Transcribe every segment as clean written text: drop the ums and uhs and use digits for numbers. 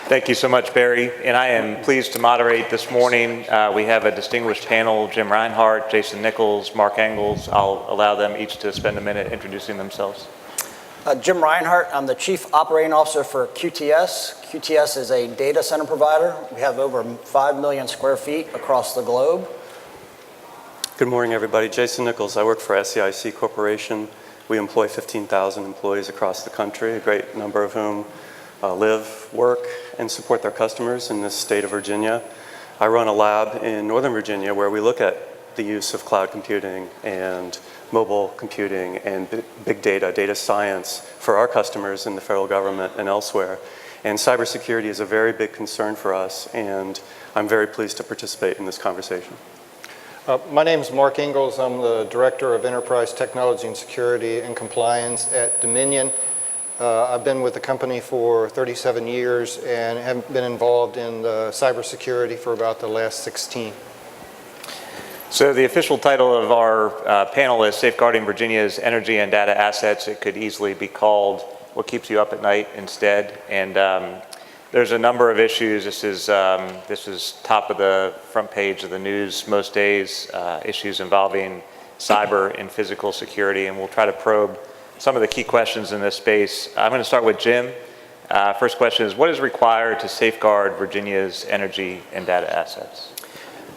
Thank you so much, Barry. And I am pleased to moderate this morning. We have a distinguished panel, Jim Reinhart, Jason Nichols, Mark Engels. I'll allow them each to spend a minute introducing themselves. Jim Reinhart, I'm the Chief Operating Officer for QTS. QTS is a data center provider. We have over 5 million square feet across the globe. Good morning, everybody. Jason Nichols. I work for SAIC Corporation. We employ 15,000 employees across the country, a great number of whom live, work, and support their customers in this state of Virginia. I run a lab in Northern Virginia where we look at the use of cloud computing and mobile computing and big data, data science for our customers in the federal government and elsewhere. And cybersecurity is a very big concern for us, and I'm very pleased to participate in this conversation. My name is Mark Engels. I'm the Director of Enterprise Technology and Security and Compliance at Dominion. I've been with the company for 37 years and have been involved in cybersecurity for about the last 16. So the official title of our panel is Safeguarding Virginia's Energy and Data Assets. It could easily be called What Keeps You Up at Night instead. And there's a number of issues. This is top of the front page of the news most days, issues involving cyber and physical security, and we'll try to probe some of the key questions in this space. I'm going to start with Jim. First question is, what is required to safeguard Virginia's energy and data assets?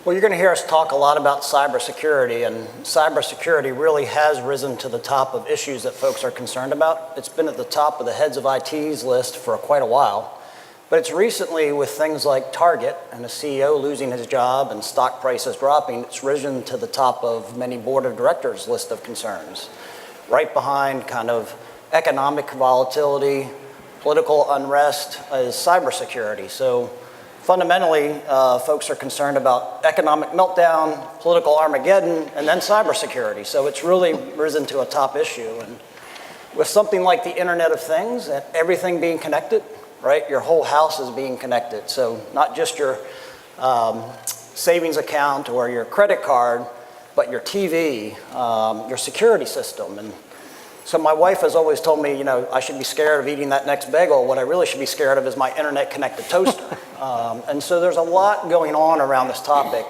Well, you're going to hear us talk a lot about cybersecurity, and cybersecurity really has risen to the top of issues that folks are concerned about. It's been at the top of the heads of IT's list for quite a while, but it's recently, with things like Target and the CEO losing his job and stock prices dropping, it's risen to the top of many board of directors' list of concerns. Right behind kind of economic volatility, political unrest is cybersecurity. So fundamentally, folks are concerned about economic meltdown, political Armageddon, and then cybersecurity. So it's really risen to a top issue. And with something like the Internet of Things and everything being connected, right? Your whole house is being connected. So not just your savings account or your credit card, but your TV, your security system. And so my wife has always told me, I should be scared of eating that next bagel. What I really should be scared of is my internet-connected toaster. And so there's a lot going on around this topic.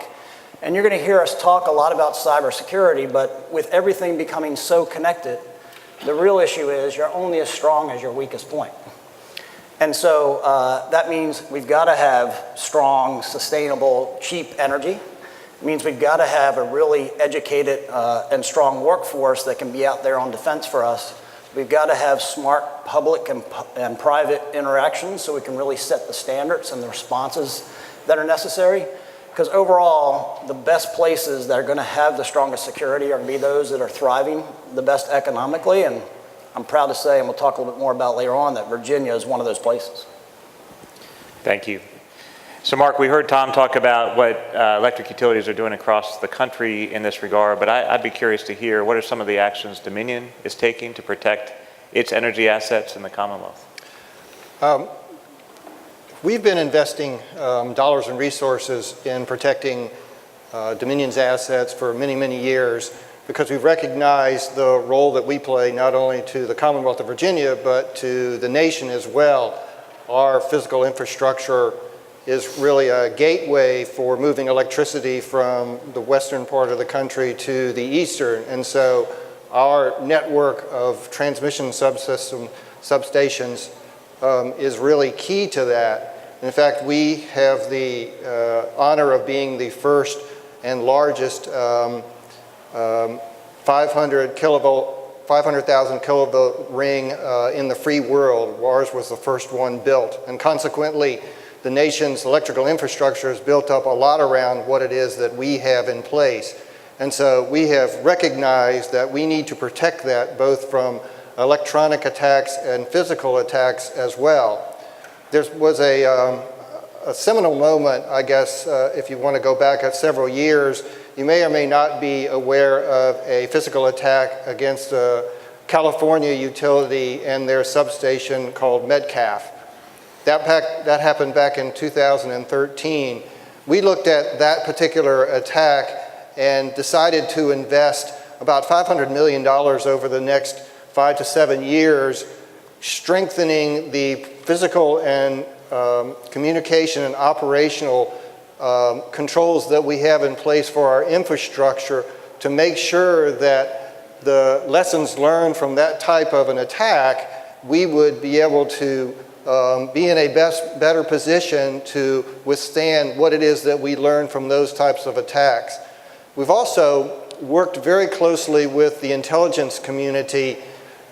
And you're going to hear us talk a lot about cybersecurity, but with everything becoming so connected, the real issue is you're only as strong as your weakest point. And so that means we've got to have strong, sustainable, cheap energy. It means we've got to have a really educated and strong workforce that can be out there on defense for us. We've got to have smart public and private interactions so we can really set the standards and the responses that are necessary. Because overall, the best places that are going to have the strongest security are going to be those that are thriving the best economically. And I'm proud to say, and we'll talk a little bit more about later on, that Virginia is one of those places. Thank you. So Mark, we heard Tom talk about what electric utilities are doing across the country in this regard, but I'd be curious to hear what are some of the actions Dominion is taking to protect its energy assets in the Commonwealth? We've been investing dollars and resources in protecting Dominion's assets for many, many years because we've recognized the role that we play not only to the Commonwealth of Virginia, but to the nation as well. Our physical infrastructure is really a gateway for moving electricity from the western part of the country to the eastern. And so our network of transmission substations is really key to that. In fact, we have the honor of being the first and largest 500,000 kilovolt ring in the free world. Ours was the first one built. And consequently, the nation's electrical infrastructure is built up a lot around what it is that we have in place. And so we have recognized that we need to protect that both from electronic attacks and physical attacks as well. There was a seminal moment, I guess, if you want to go back several years. You may or may not be aware of a physical attack against a California utility and their substation called Metcalf. That happened back in 2013. We looked at that particular attack and decided to invest about $500 million over the next 5 to 7 years, strengthening the physical and communication and operational controls that we have in place for our infrastructure to make sure that the lessons learned from that type of an attack, we would be able to be in a better position to withstand what it is that we learn from those types of attacks. We've also worked very closely with the intelligence community.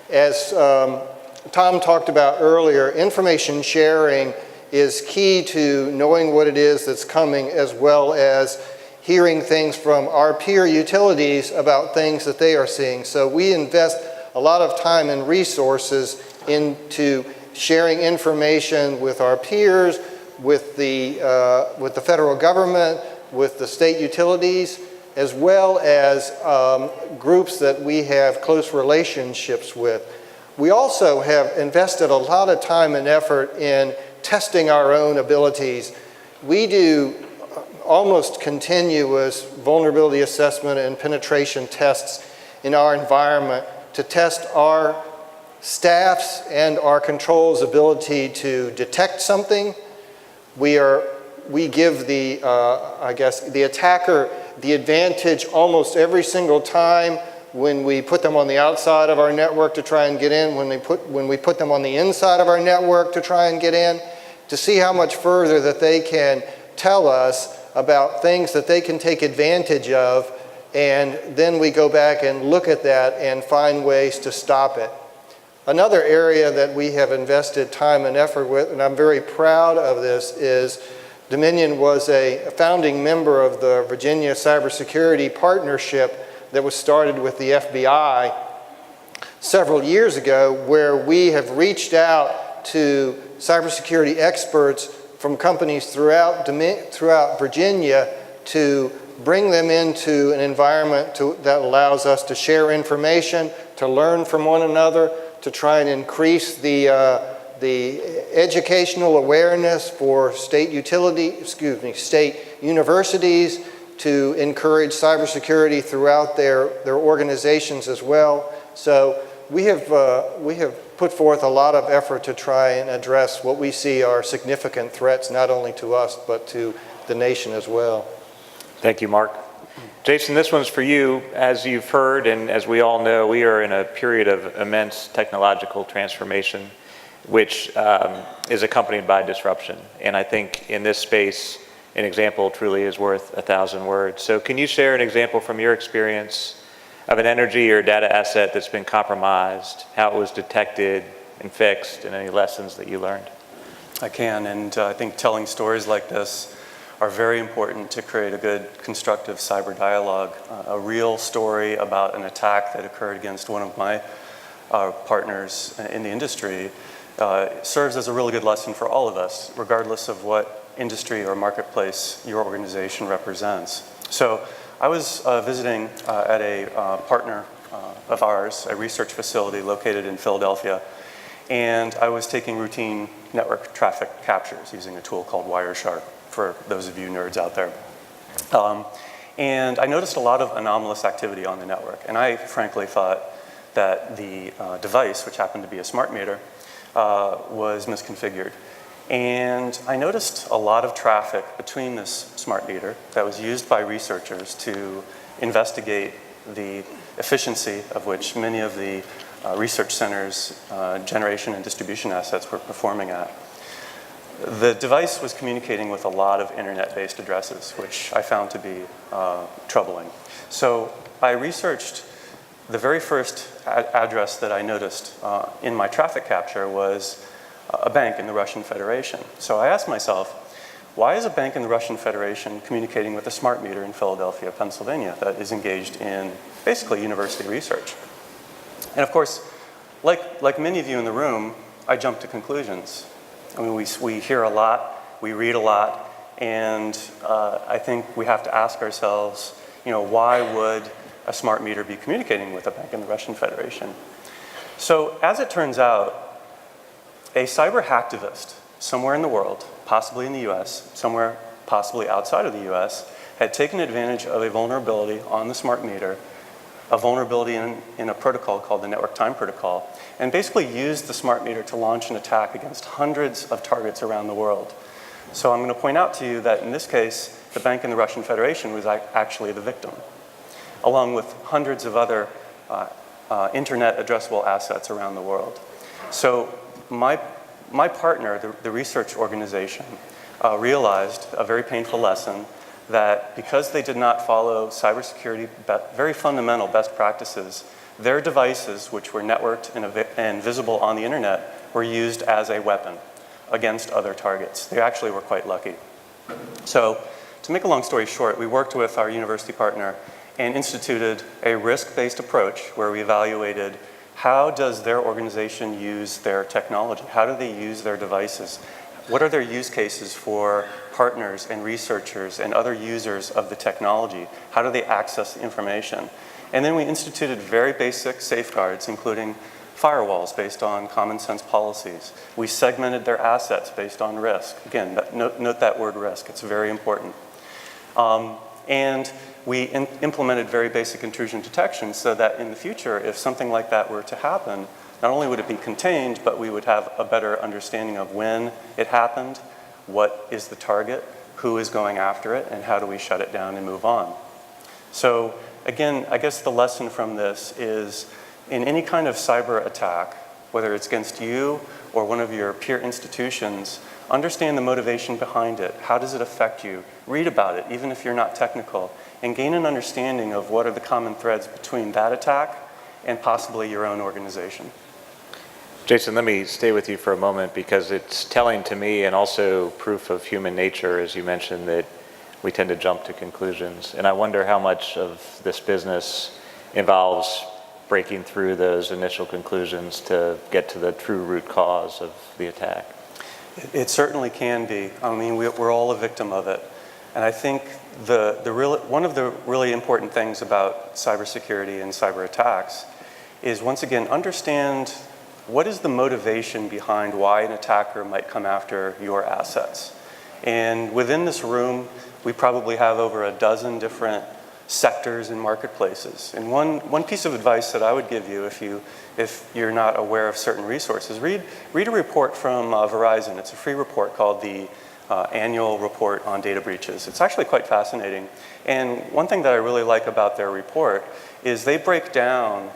As Tom talked about earlier, information sharing is key to knowing what it is that's coming, as well as hearing things from our peer utilities about things that they are seeing. So we invest a lot of time and resources into sharing information with our peers, with the federal government, with the state utilities, as well as groups that we have close relationships with. We also have invested a lot of time and effort in testing our own abilities. We do almost continuous vulnerability assessment and penetration tests in our environment to test our staff's and our control's ability to detect something. We give the attacker the advantage almost every single time when we put them on the outside of our network to try and get in, when we put them on the inside of our network to try and get in, to see how much further that they can tell us about things that they can take advantage of, and then we go back and look at that and find ways to stop it. Another area that we have invested time and effort with, and I'm very proud of this, is Dominion was a founding member of the Virginia Cybersecurity Partnership that was started with the FBI several years ago, where we have reached out to cybersecurity experts from companies throughout Virginia to bring them into an environment that allows us to share information, to learn from one another, to try and increase the educational awareness for state universities, to encourage cybersecurity throughout their organizations as well. So we have put forth a lot of effort to try and address what we see are significant threats, not only to us, but to the nation as well. Thank you, Mark. Jason, this one's for you. As you've heard, and as we all know, we are in a period of immense technological transformation, which is accompanied by disruption. And I think in this space, an example truly is worth 1,000 words. So can you share an example from your experience of an energy or data asset that's been compromised, how it was detected and fixed, and any lessons that you learned? I can, and I think telling stories like this are very important to create a good, constructive cyber dialogue. A real story about an attack that occurred against one of my partners in the industry serves as a really good lesson for all of us, regardless of what industry or marketplace your organization represents. So I was visiting at a partner of ours, a research facility located in Philadelphia, and I was taking routine network traffic captures using a tool called Wireshark, for those of you nerds out there. And I noticed a lot of anomalous activity on the network, and I frankly thought that the device, which happened to be a smart meter, was misconfigured. And I noticed a lot of traffic between this smart meter that was used by researchers to investigate the efficiency of which many of the research centers' generation and distribution assets were performing at. The device was communicating with a lot of internet-based addresses, which I found to be troubling. So I researched the very first address that I noticed in my traffic capture was a bank in the Russian Federation. So I asked myself, why is a bank in the Russian Federation communicating with a smart meter in Philadelphia, Pennsylvania, that is engaged in basically university research? And of course, like many of you in the room, I jumped to conclusions. I mean, we hear a lot, we read a lot, and I think we have to ask ourselves, why would a smart meter be communicating with a bank in the Russian Federation? So as it turns out, a cyber hacktivist somewhere in the world, possibly in the US, somewhere possibly outside of the US, had taken advantage of a vulnerability on the smart meter a vulnerability in a protocol called the network time protocol, and basically used the smart meter to launch an attack against hundreds of targets around the world. So I'm going to point out to you that in this case, the bank in the Russian Federation was actually the victim, along with hundreds of other internet addressable assets around the world. So my partner, the research organization, realized a very painful lesson that because they did not follow cybersecurity very fundamental best practices, their devices, which were networked and visible on the internet, were used as a weapon against other targets. They actually were quite lucky. So to make a long story short, we worked with our university partner and instituted a risk-based approach where we evaluated how does their organization use their technology? How do they use their devices? What are their use cases for partners and researchers and other users of the technology? How do they access the information? And then we instituted very basic safeguards, including firewalls based on common sense policies. We segmented their assets based on risk. Again, note that word risk, it's very important. And we implemented very basic intrusion detection so that in the future, if something like that were to happen, not only would it be contained, but we would have a better understanding of when it happened, what is the target, who is going after it, and how do we shut it down and move on. So again, I guess the lesson from this is in any kind of cyber attack, whether it's against you or one of your peer institutions, understand the motivation behind it. How does it affect you? Read about it, even if you're not technical, and gain an understanding of what are the common threads between that attack and possibly your own organization. Jason, let me stay with you for a moment because it's telling to me and also proof of human nature, as you mentioned, that we tend to jump to conclusions. And I wonder how much of this business involves breaking through those initial conclusions to get to the true root cause of the attack. It certainly can be. I mean, we're all a victim of it. And I think one of the really important things about cybersecurity and cyber attacks is, once again, understand what is the motivation behind why an attacker might come after your assets. And within this room, we probably have over a dozen different sectors and marketplaces. And one piece of advice that I would give you if you're not aware of certain resources, read a report from Verizon. It's a free report called the Annual Report on Data Breaches. It's actually quite fascinating. And one thing that I really like about their report is they break down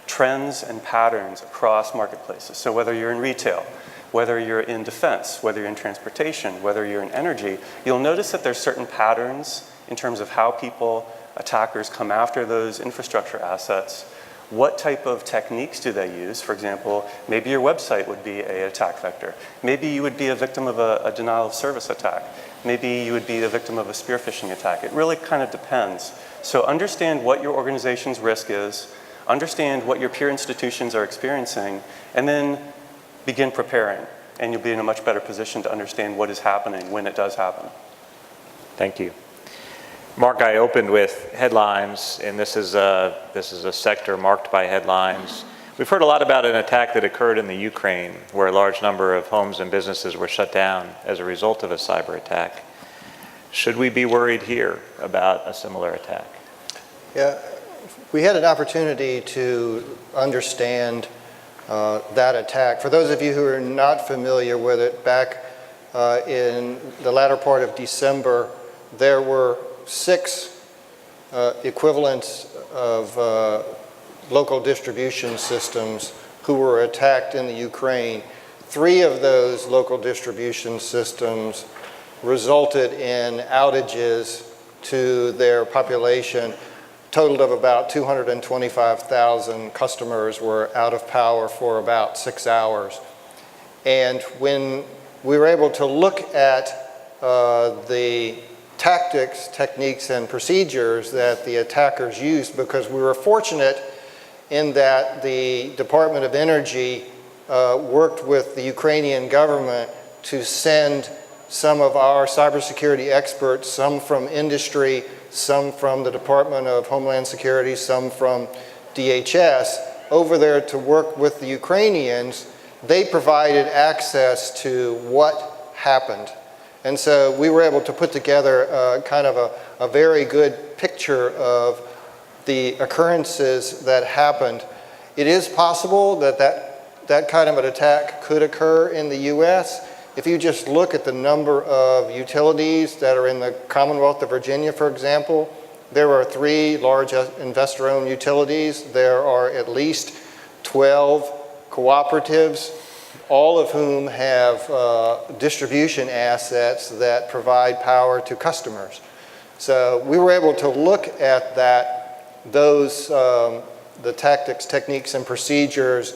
trends and patterns across marketplaces. So whether you're in retail, whether you're in defense, whether you're in transportation, whether you're in energy, you'll notice that there's certain patterns in terms of how attackers come after those infrastructure assets. What type of techniques do they use? For example, maybe your website would be an attack vector. Maybe you would be a victim of a denial of service attack. Maybe you would be a victim of a spear phishing attack. It really kind of depends. So understand what your organization's risk is, understand what your peer institutions are experiencing, and then begin preparing. And you'll be in a much better position to understand what is happening when it does happen. Thank you. Mark, I opened with headlines, and this is a sector marked by headlines. We've heard a lot about an attack that occurred in the Ukraine, where a large number of homes and businesses were shut down as a result of a cyber attack. Should we be worried here about a similar attack? Yeah, we had an opportunity to understand that attack. For those of you who are not familiar with it, back in the latter part of December, there were 6 equivalents of local distribution systems who were attacked in the Ukraine. 3 of those local distribution systems resulted in outages to their population. Totaled of about 225,000 customers were out of power for about 6 hours. And when we were able to look at the tactics, techniques, and procedures that the attackers used, because we were fortunate in that the Department of Energy worked with the Ukrainian government to send some of our cybersecurity experts, some from industry, some from the Department of Homeland Security, some from DHS, over there to work with the Ukrainians. They provided access to what happened. And so we were able to put together kind of a very good picture of the occurrences that happened, it is possible that that kind of an attack could occur in the U.S. If you just look at the number of utilities that are in the Commonwealth of Virginia, for example, there are 3 large investor-owned utilities. There are at least 12 cooperatives, all of whom have distribution assets that provide power to customers. So we were able to look at the tactics, techniques, and procedures,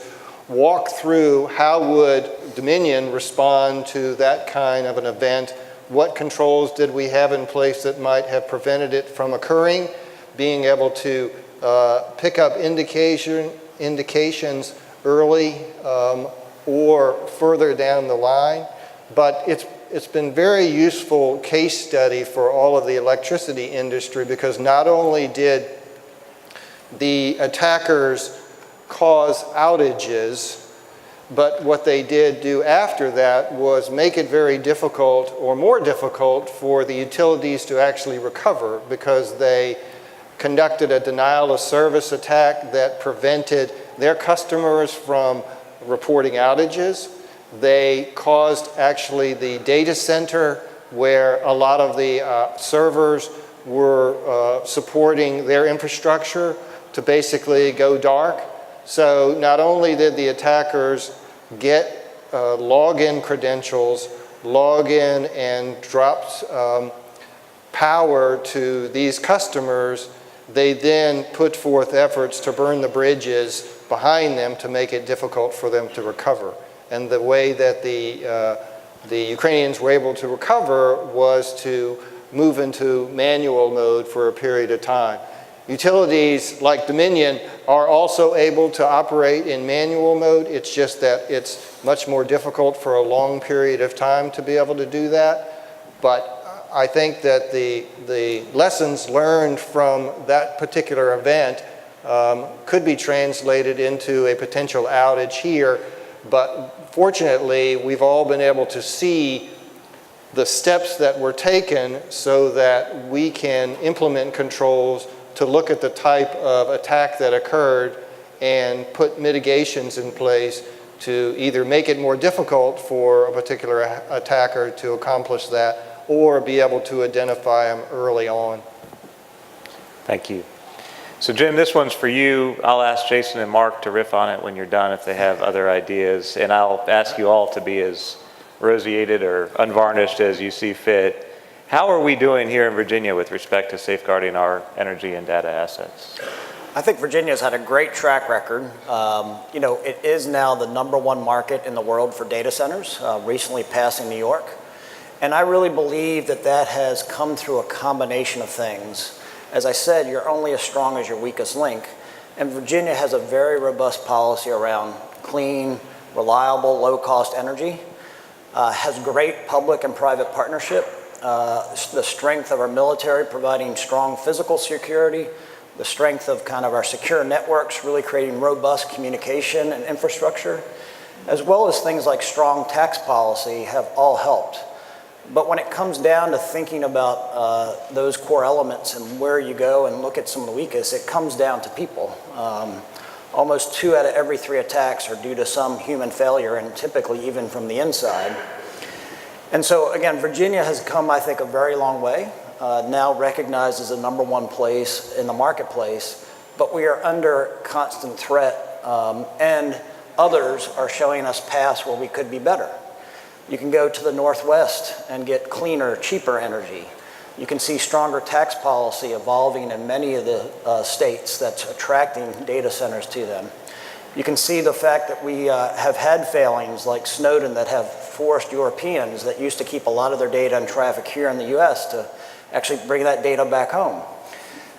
walk through how would Dominion respond to that kind of an event, what controls did we have in place that might have prevented it from occurring, being able to pick up indications early or further down the line. But it's been very useful case study for all of the electricity industry, because not only did the attackers cause outages, but what they did do after that was make it very difficult, or more difficult, for the utilities to actually recover, because they conducted a denial of service attack that prevented their customers from reporting outages. They caused actually the data center, where a lot of the servers were supporting their infrastructure, to basically go dark. So not only did the attackers get login credentials, log in and dropped power to these customers, they then put forth efforts to burn the bridges behind them to make it difficult for them to recover. And the way that the Ukrainians were able to recover was to move into manual mode for a period of time. Utilities like Dominion are also able to operate in manual mode. It's just that it's much more difficult for a long period of time to be able to do that. But I think that the lessons learned from that particular event could be translated into a potential outage here. But fortunately, we've all been able to see the steps that were taken so that we can implement controls to look at the type of attack that occurred and put mitigations in place to either make it more difficult for a particular attacker to accomplish that, or be able to identify them early on. Thank you. So Jim, this one's for you. I'll ask Jason and Mark to riff on it when you're done if they have other ideas, and I'll ask you all to be as roseated or unvarnished as you see fit. How are we doing here in Virginia with respect to safeguarding our energy and data assets? I think Virginia's had a great track record. It is now the #1 market in the world for data centers, recently passing New York. And I really believe that that has come through a combination of things. As I said, you're only as strong as your weakest link. And Virginia has a very robust policy around clean, reliable, low-cost energy, has great public and private partnership, the strength of our military providing strong physical security, the strength of kind of our secure networks really creating robust communication and infrastructure, as well as things like strong tax policy have all helped. But when it comes down to thinking about those core elements and where you go and look at some of the weakest, it comes down to people. Almost 2 out of every 3 attacks are due to some human failure, and typically even from the inside. And so again, Virginia has come, I think, a very long way, now recognized as the #1 place in the marketplace, but we are under constant threat, and others are showing us paths where we could be better. You can go to the Northwest and get cleaner, cheaper energy. You can see stronger tax policy evolving in many of the states that's attracting data centers to them. You can see the fact that we have had failings like Snowden that have forced Europeans that used to keep a lot of their data and traffic here in the US to actually bring that data back home.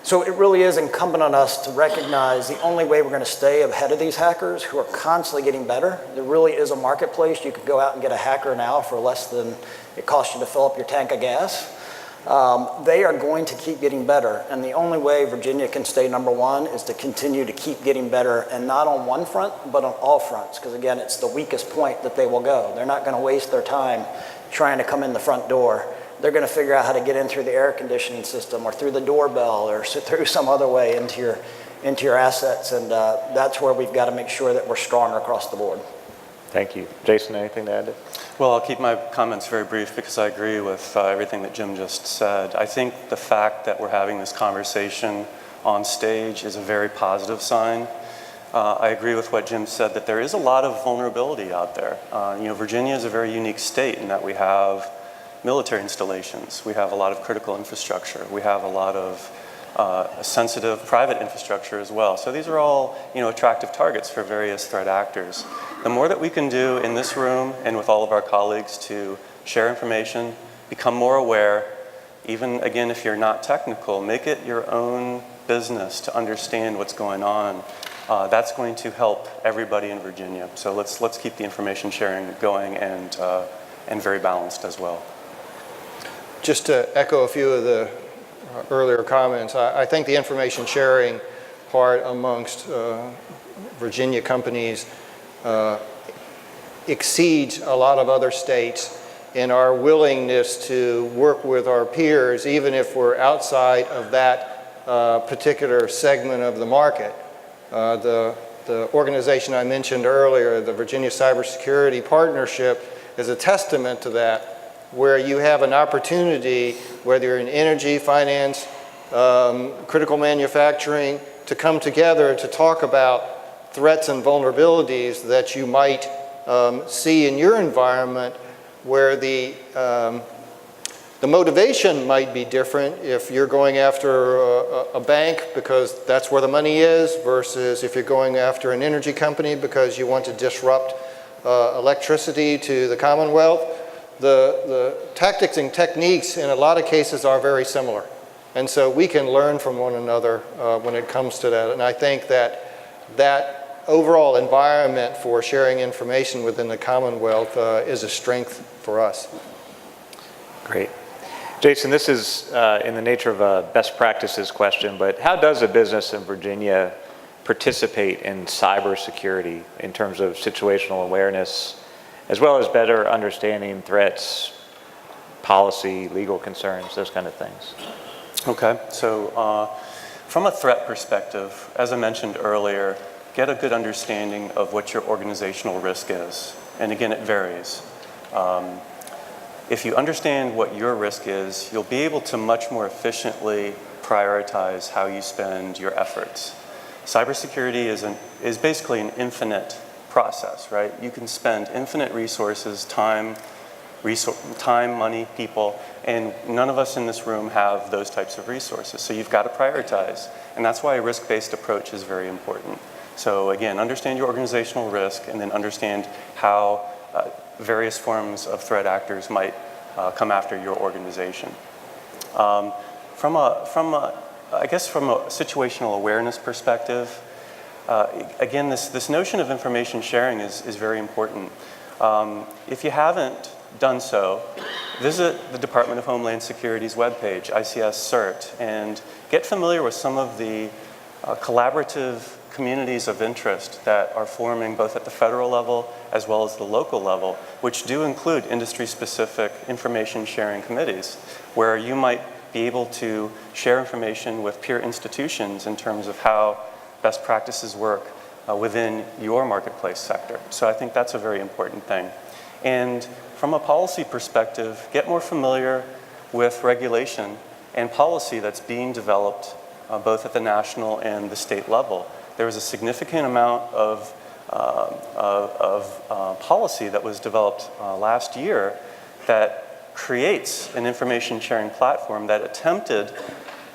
So it really is incumbent on us to recognize the only way we're going to stay ahead of these hackers who are constantly getting better. There really is a marketplace. You could go out and get a hacker now for less than it costs you to fill up your tank of gas. They are going to keep getting better. And the only way Virginia can stay #1 is to continue to keep getting better, and not on one front, but on all fronts. Because again, it's the weakest point that they will go. They're not going to waste their time trying to come in the front door. they're going to figure out how to get in through the air conditioning system or through the doorbell or through some other way into your assets. And that's where we've got to make sure that we're stronger across the board. Thank you. Jason, anything to add? Well, I'll keep my comments very brief because I agree with everything that Jim just said. I think the fact that we're having this conversation on stage is a very positive sign. I agree with what Jim said, that there is a lot of vulnerability out there. Virginia is a very unique state in that we have military installations. We have a lot of critical infrastructure. We have a lot of sensitive private infrastructure as well. So these are all, attractive targets for various threat actors. The more that we can do in this room and with all of our colleagues to share information, become more aware, even again, if you're not technical, make it your own business to understand what's going on. That's going to help everybody in Virginia. So let's keep the information sharing going and very balanced as well. Just to echo a few of the earlier comments, I think the information sharing part amongst Virginia companies exceeds a lot of other states in our willingness to work with our peers, even if we're outside of that particular segment of the market. The organization I mentioned earlier, the Virginia Cybersecurity Partnership, is a testament to that, where you have an opportunity, whether you're in energy, finance, critical manufacturing, to come together to talk about threats and vulnerabilities that you might see in your environment, where the motivation might be different if you're going after a bank because that's where the money is, versus if you're going after an energy company because you want to disrupt electricity to the Commonwealth. The tactics and techniques in a lot of cases are very similar. And so we can learn from one another when it comes to that. And I think that overall environment for sharing information within the Commonwealth is a strength for us. Great. Jason, this is in the nature of a best practices question, but how does a business in Virginia participate in cybersecurity in terms of situational awareness, as well as better understanding threats, policy, legal concerns, those kind of things? Okay, so from a threat perspective, as I mentioned earlier, get a good understanding of what your organizational risk is. And again, it varies. If you understand what your risk is, you'll be able to much more efficiently prioritize how you spend your efforts. Cybersecurity is basically an infinite process, right? You can spend infinite resources, time, money, people, and none of us in this room have those types of resources. So you've got to prioritize. And that's why a risk-based approach is very important. So again, understand your organizational risk and then understand how various forms of threat actors might come after your organization. From a situational awareness perspective, again, this notion of information sharing is very important. If you haven't done so, visit the Department of Homeland Security's webpage, ICS CERT, and get familiar with some of the collaborative communities of interest that are forming both at the federal level as well as the local level, which do include industry-specific information sharing committees, where you might be able to share information with peer institutions in terms of how best practices work within your marketplace sector. So I think that's a very important thing. And from a policy perspective, get more familiar with regulation and policy that's being developed both at the national and the state level. There was a significant amount of policy that was developed last year that creates an information sharing platform that attempted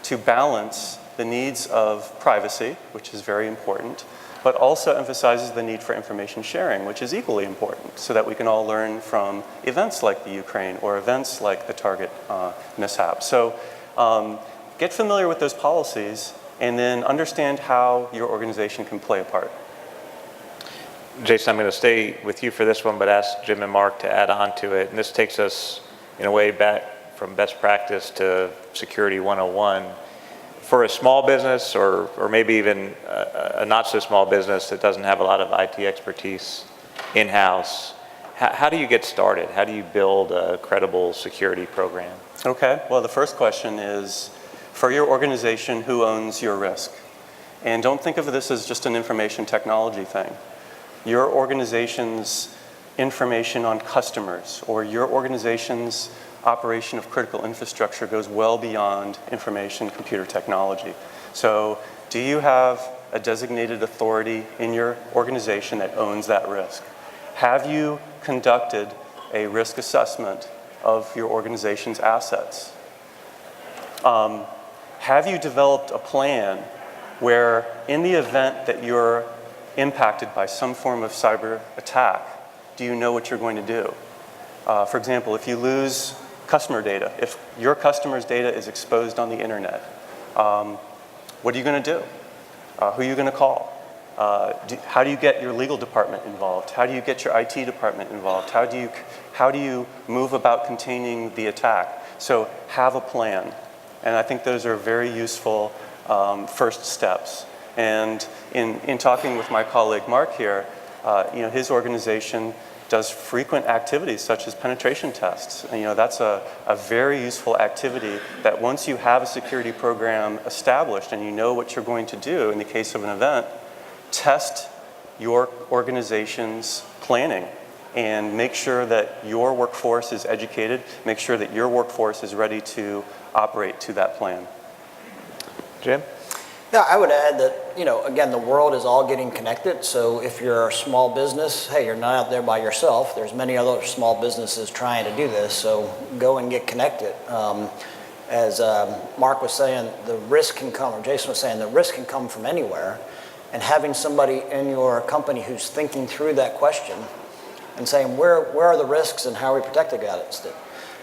to balance the needs of privacy, which is very important, but also emphasizes the need for information sharing, which is equally important, so that we can all learn from events like the Ukraine or events like the Target mishap. So get familiar with those policies and then understand how your organization can play a part. Jason, I'm going to stay with you for this one, but ask Jim and Mark to add on to it. And this takes us, in a way, back from best practice to Security 101. For a small business, or maybe even a not so small business that doesn't have a lot of IT expertise in-house, how do you get started? How do you build a credible security program? Okay, well, the first question is, for your organization, who owns your risk? And don't think of this as just an information technology thing. Your organization's information on customers or your organization's operation of critical infrastructure goes well beyond information computer technology. So do you have a designated authority in your organization that owns that risk? Have you conducted a risk assessment of your organization's assets? Have you developed a plan where in the event that you're impacted by some form of cyber attack, do you know what you're going to do? For example, if you lose customer data, if your customer's data is exposed on the internet, what are you going to do? Who are you going to call? How do you get your legal department involved? How do you get your IT department involved? How do you move about containing the attack? So have a plan. And I think those are very useful first steps. And in talking with my colleague Mark here, his organization does frequent activities such as penetration tests. And, that's a very useful activity that once you have a security program established and you know what you're going to do in the case of an event, test your organization's planning and make sure that your workforce is educated, make sure that your workforce is ready to operate to that plan. Jim? Yeah, I would add that, again, the world is all getting connected. So if you're a small business, hey, you're not out there by yourself. There's many other small businesses trying to do this. So go and get connected. As Mark was saying, the risk can come, or Jason was saying, the risk can come from anywhere. And having somebody in your company who's thinking through that question and saying, where are the risks and how are we protected against it?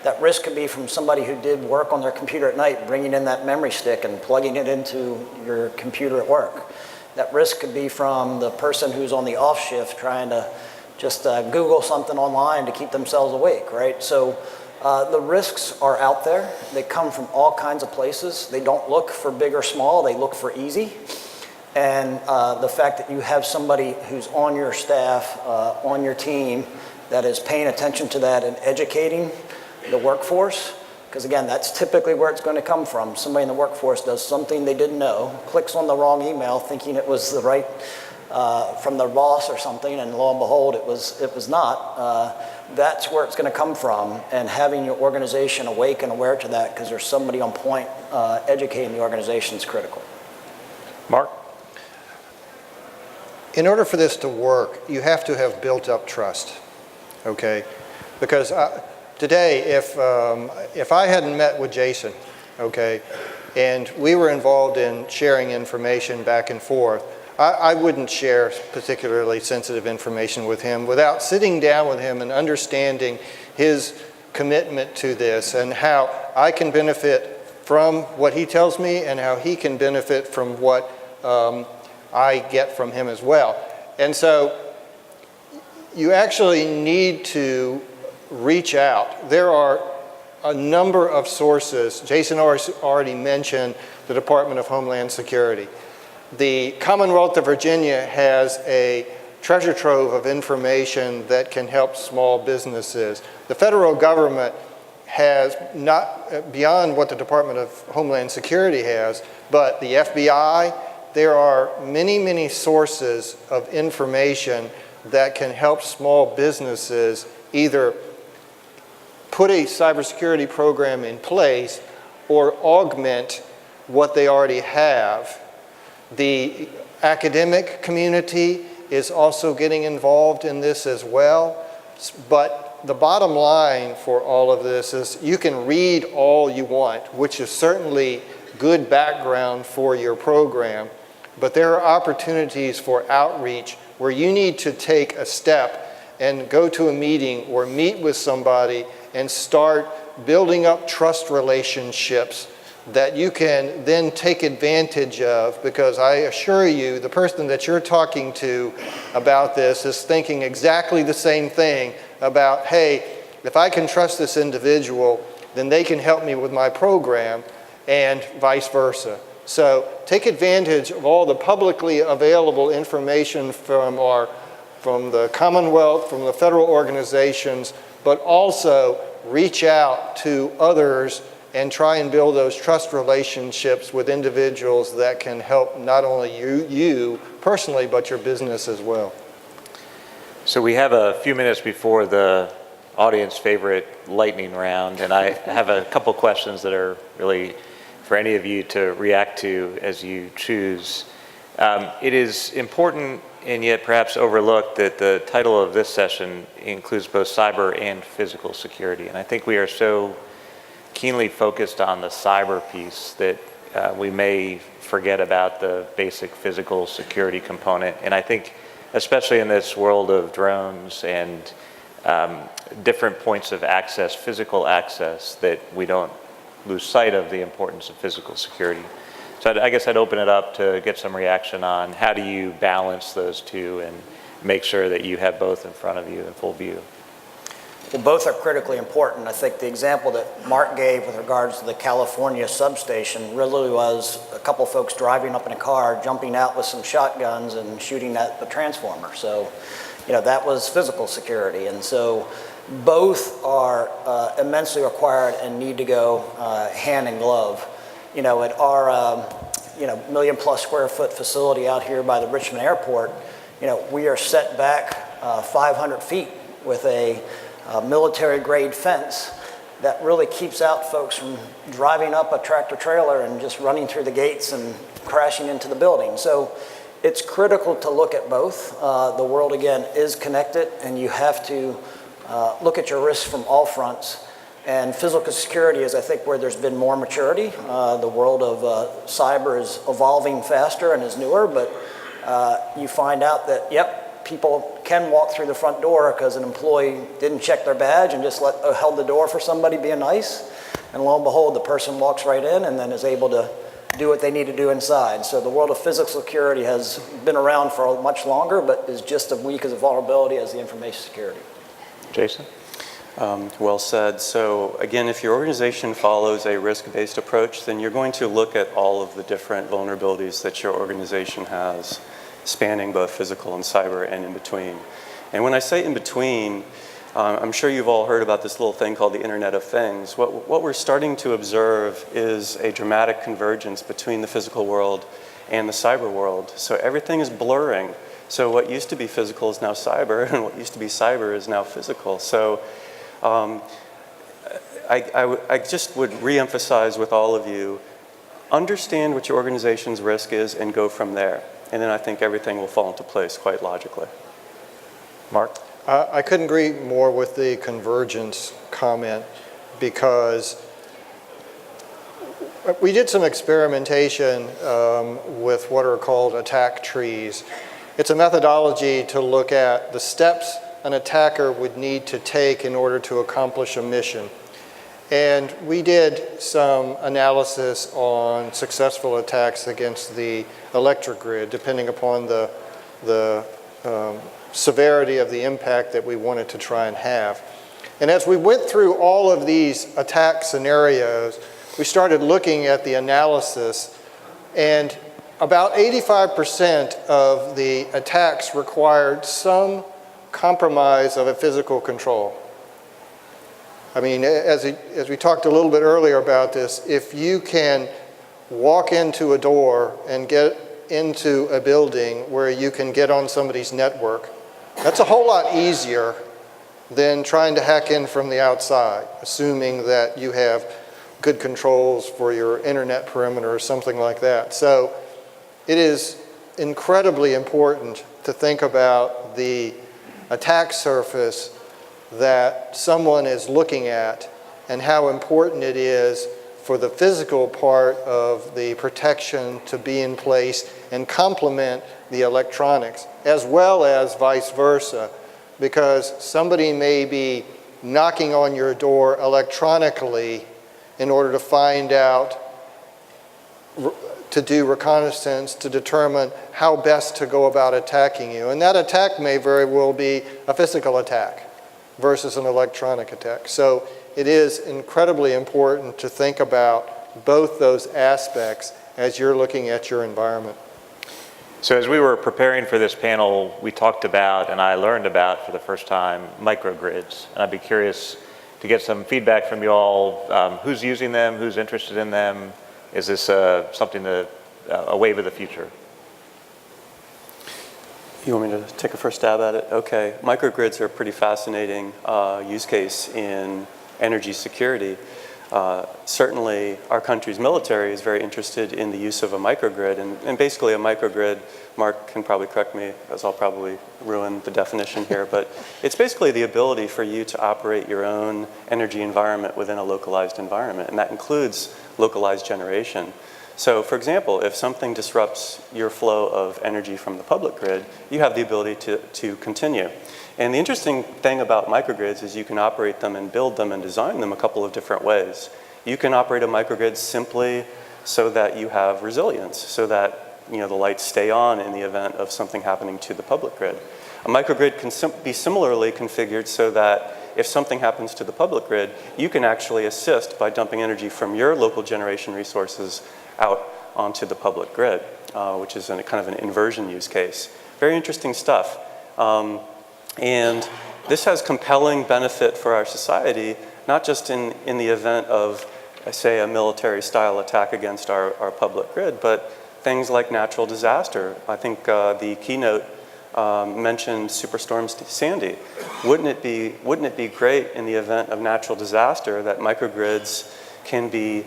That risk could be from somebody who did work on their computer at night, bringing in that memory stick and plugging it into your computer at work. That risk could be from the person who's on the off shift trying to just Google something online to keep themselves awake, right? So the risks are out there. They come from all kinds of places. They don't look for big or small. They look for easy. And the fact that you have somebody who's on your staff, on your team, that is paying attention to that and educating the workforce, because again, that's typically where it's going to come from. Somebody in the workforce does something they didn't know, clicks on the wrong email thinking it was the right, from the boss or something, and lo and behold, it was not. That's where it's going to come from, and having your organization awake and aware to that, because there's somebody on point educating the organization is critical. Mark? In order for this to work, you have to have built up trust, okay? Because today, if I hadn't met with Jason, okay, and we were involved in sharing information back and forth, I wouldn't share particularly sensitive information with him without sitting down with him and understanding his commitment to this and how I can benefit from what he tells me and how he can benefit from what I get from him as well. And so you actually need to reach out. There are a number of sources. Jason already mentioned the Department of Homeland Security. The Commonwealth of Virginia has a treasure trove of information that can help small businesses. The federal government has not, beyond what the Department of Homeland Security has, but the FBI, there are many, many sources of information that can help small businesses either put a cybersecurity program in place or augment what they already have. The academic community is also getting involved in this as well. But the bottom line for all of this is you can read all you want, which is certainly good background for your program. But there are opportunities for outreach where you need to take a step and go to a meeting or meet with somebody and start building up trust relationships that you can then take advantage of, because I assure you the person that you're talking to about this is thinking exactly the same thing about, hey, if I can trust this individual, then they can help me with my program, and vice versa. So take advantage of all the publicly available information from from the Commonwealth, from the federal organizations, but also reach out to others and try and build those trust relationships with individuals that can help not only you personally, but your business as well. So we have a few minutes before the audience favorite lightning round, and I have a couple questions that are really for any of you to react to as you choose. It is important and yet perhaps overlooked that the title of this session includes both cyber and physical security. And I think we are so keenly focused on the cyber piece that we may forget about the basic physical security component. And I think especially in this world of drones and different points of access, physical access, that we don't lose sight of the importance of physical security. So I guess I'd open it up to get some reaction on how do you balance those two and make sure that you have both in front of you in full view. Well, both are critically important. I think the example that Mark gave with regards to the California substation really was a couple folks driving up in a car, jumping out with some shotguns and shooting at the transformer. So, that was physical security. And so both are immensely required and need to go hand in glove. At our million-plus square foot facility out here by the Richmond Airport, we are set back 500 feet with a military-grade fence that really keeps out folks from driving up a tractor-trailer and just running through the gates and crashing into the building. So it's critical to look at both. The world, again, is connected, and you have to look at your risks from all fronts. And physical security is, I think, where there's been more maturity. The world of cyber is evolving faster and is newer, but you find out that, people can walk through the front door because an employee didn't check their badge and just held the door for somebody being nice. And lo and behold, the person walks right in and then is able to do what they need to do inside. So the world of physical security has been around for much longer, but is just as weak as a vulnerability as the information security. Jason? Well said. So again, if your organization follows a risk-based approach, then you're going to look at all of the different vulnerabilities that your organization has, spanning both physical and cyber and in between. And when I say in between, I'm sure you've all heard about this little thing called the Internet of Things. What we're starting to observe is a dramatic convergence between the physical world and the cyber world. So everything is blurring. So what used to be physical is now cyber, and what used to be cyber is now physical. So I just would reemphasize with all of you, understand what your organization's risk is and go from there. And then I think everything will fall into place quite logically. Mark? I couldn't agree more with the convergence comment, because we did some experimentation with what are called attack trees. It's a methodology to look at the steps an attacker would need to take in order to accomplish a mission. And we did some analysis on successful attacks against the electric grid, depending upon the severity of the impact that we wanted to try and have. And as we went through all of these attack scenarios, we started looking at the analysis, and about 85% of the attacks required some compromise of a physical control. I mean, as we talked a little bit earlier about this, if you can walk into a door and get into a building where you can get on somebody's network, that's a whole lot easier than trying to hack in from the outside, assuming that you have good controls for your internet perimeter or something like that. So it is incredibly important to think about the attack surface that someone is looking at and how important it is for the physical part of the protection to be in place and complement the electronics, as well as vice versa, because somebody may be knocking on your door electronically in order to find out, to do reconnaissance, to determine how best to go about attacking you. And that attack may very well be a physical attack versus an electronic attack. So it is incredibly important to think about both those aspects as you're looking at your environment. So as we were preparing for this panel, we talked about, and I learned about for the first time, microgrids. And I'd be curious to get some feedback from you all. Who's using them? Who's interested in them? Is this something a wave of the future? You want me to take a first stab at it? Okay. Microgrids are a pretty fascinating use case in energy security. Certainly, our country's military is very interested in the use of a microgrid. And basically, a microgrid, Mark can probably correct me, as I'll probably ruin the definition here, but it's basically the ability for you to operate your own energy environment within a localized environment. And that includes localized generation. So, for example, if something disrupts your flow of energy from the public grid, you have the ability to continue. And the interesting thing about microgrids is you can operate them and build them and design them a couple of different ways. You can operate a microgrid simply so that you have resilience, so that the lights stay on in the event of something happening to the public grid. A microgrid can be similarly configured so that if something happens to the public grid, you can actually assist by dumping energy from your local generation resources out onto the public grid, which is kind of an inversion use case. Very interesting stuff. And this has compelling benefit for our society, not just in the event of, say, a military-style attack against our public grid, but things like natural disaster. I think the keynote mentioned Superstorm Sandy. Wouldn't it be great in the event of natural disaster that microgrids can be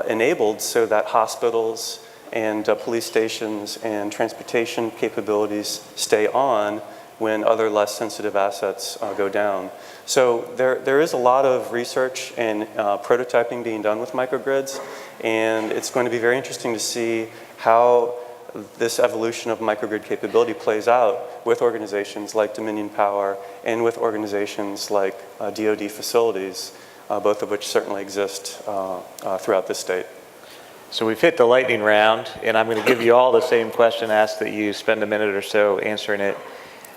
enabled so that hospitals and police stations and transportation capabilities stay on when other less sensitive assets go down. So there is a lot of research and prototyping being done with microgrids, and it's going to be very interesting to see how this evolution of microgrid capability plays out with organizations like Dominion Power and with organizations like DoD facilities, both of which certainly exist throughout this state. So we've hit the lightning round, and I'm going to give you all the same question, ask that you spend a minute or so answering it.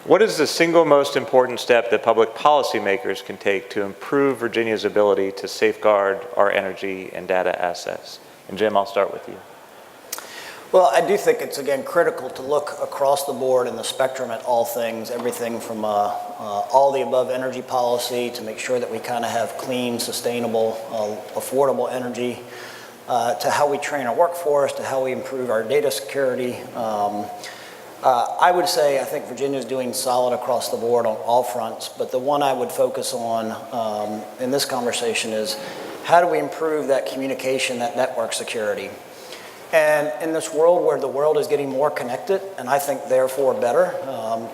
What is the single most important step that public policymakers can take to improve Virginia's ability to safeguard our energy and data assets? And Jim, I'll start with you. Well, I do think it's, again, critical to look across the board in the spectrum at all things, everything from all the above energy policy to make sure that we kind of have clean, sustainable, affordable energy, to how we train our workforce, to how we improve our data security. I would say I think Virginia is doing solid across the board on all fronts, but the one I would focus on in this conversation is how do we improve that communication, that network security? And in this world where the world is getting more connected, and I think therefore better,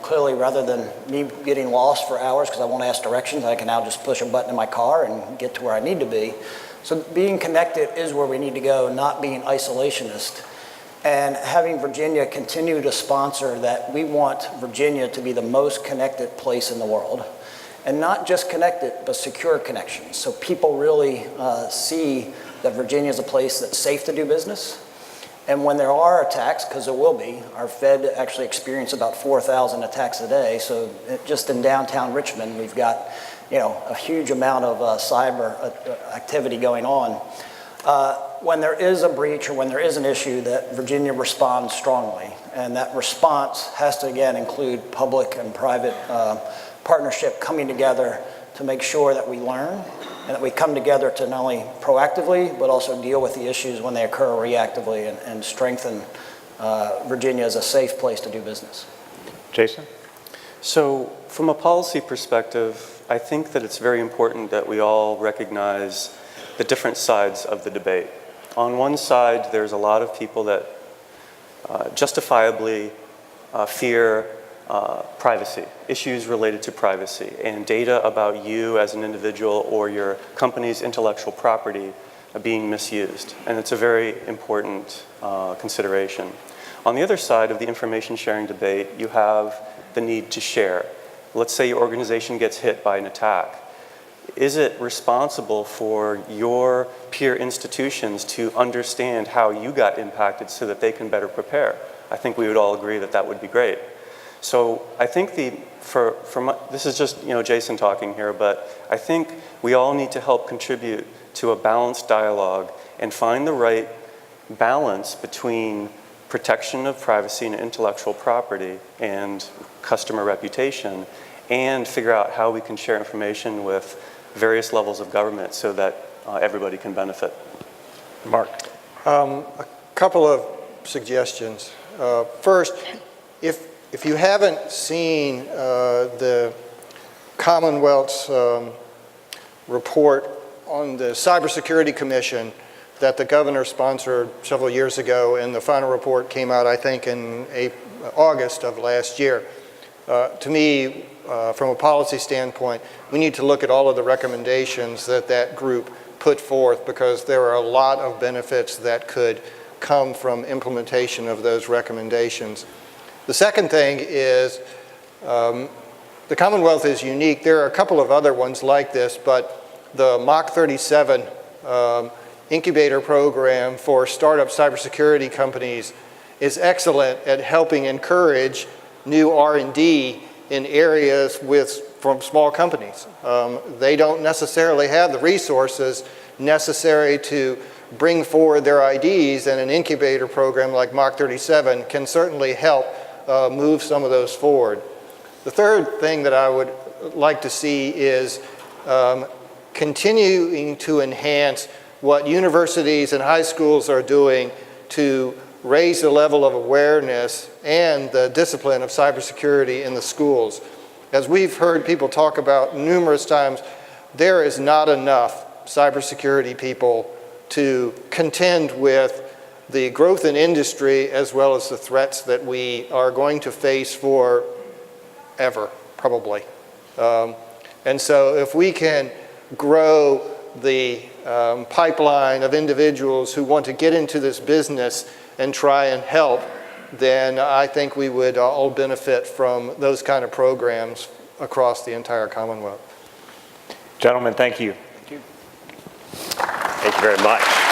clearly rather than me getting lost for hours because I want to ask directions, I can now just push a button in my car and get to where I need to be. So being connected is where we need to go, not being isolationist. And having Virginia continue to sponsor that we want Virginia to be the most connected place in the world. And not just connected, but secure connections. So people really see that Virginia is a place that's safe to do business. And when there are attacks, because there will be, our Fed actually experienced about 4,000 attacks a day. So just in downtown Richmond, we've got a huge amount of cyber activity going on. When there is a breach or when there is an issue, that Virginia responds strongly. And that response has to, again, include public and private partnership coming together to make sure that we learn and that we come together to not only proactively, but also deal with the issues when they occur reactively and strengthen Virginia as a safe place to do business. Jason? So from a policy perspective, I think that it's very important that we all recognize the different sides of the debate. On one side, there's a lot of people that justifiably fear privacy, issues related to privacy, and data about you as an individual or your company's intellectual property being misused. And it's a very important consideration. On the other side of the information sharing debate, you have the need to share. Let's say your organization gets hit by an attack. Is it responsible for your peer institutions to understand how you got impacted so that they can better prepare? I think we would all agree that that would be great. So I think this is just Jason talking here, but I think we all need to help contribute to a balanced dialogue and find the right balance between protection of privacy and intellectual property and customer reputation, and figure out how we can share information with various levels of government so that everybody can benefit. Mark. A couple of suggestions. First, if you haven't seen the Commonwealth's report on the Cybersecurity Commission that the governor sponsored several years ago, and the final report came out, I think, in August of last year. To me, from a policy standpoint, we need to look at all of the recommendations that that group put forth, because there are a lot of benefits that could come from implementation of those recommendations. The second thing is the Commonwealth is unique. There are a couple of other ones like this, but the Mach 37 incubator program for startup cybersecurity companies is excellent at helping encourage new R&D in areas from small companies. They don't necessarily have the resources necessary to bring forward their ideas, and an incubator program like Mach 37 can certainly help move some of those forward. The third thing that I would like to see is continuing to enhance what universities and high schools are doing to raise the level of awareness and the discipline of cybersecurity in the schools. As we've heard people talk about numerous times, there is not enough cybersecurity people to contend with the growth in industry as well as the threats that we are going to face forever, probably. And so if we can grow the pipeline of individuals who want to get into this business and try and help, then I think we would all benefit from those kind of programs across the entire Commonwealth. Gentlemen, thank you. Thank you very much.